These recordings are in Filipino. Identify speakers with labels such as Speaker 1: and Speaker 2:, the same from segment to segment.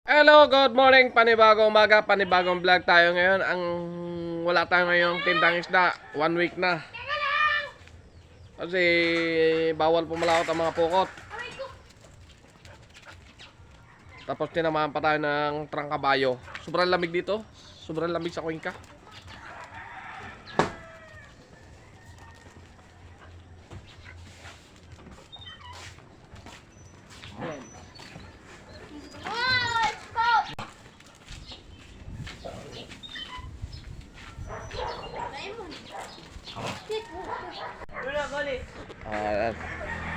Speaker 1: Hello, good morning, panibagong umaga, panibagong vlog tayo ngayon. Ang wala tayo ngayong tindang isda, 1 week na. Kasi bawal pumalawat ang mga pukot. Tapos tinamahan pa tayo ng trangkabayo. Sobrang lamig dito, sobrang lamig sa Cuenca.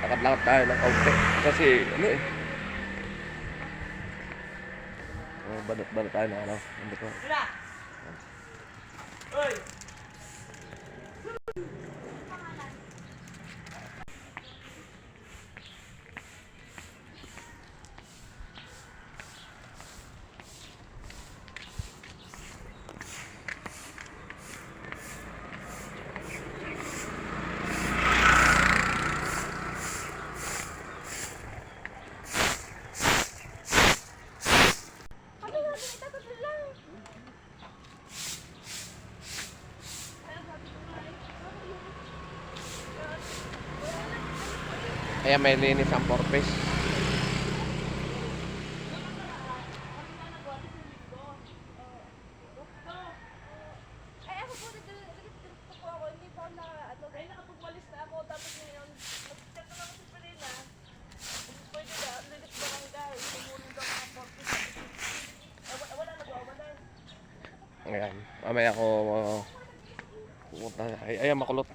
Speaker 1: Lakad-lakad tayo ng kaunti. Kasi ano eh. Banat tayo na ano. Oy! Kaya may linis ang porpoise. Ayan, mamaya ako pupunta. Ayan, makulot.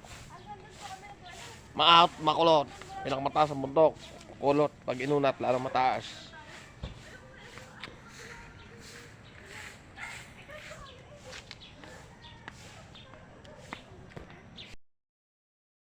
Speaker 1: Makulot. Pinakamataas ang bundok. Kulot. Pag inunat, lalong mataas.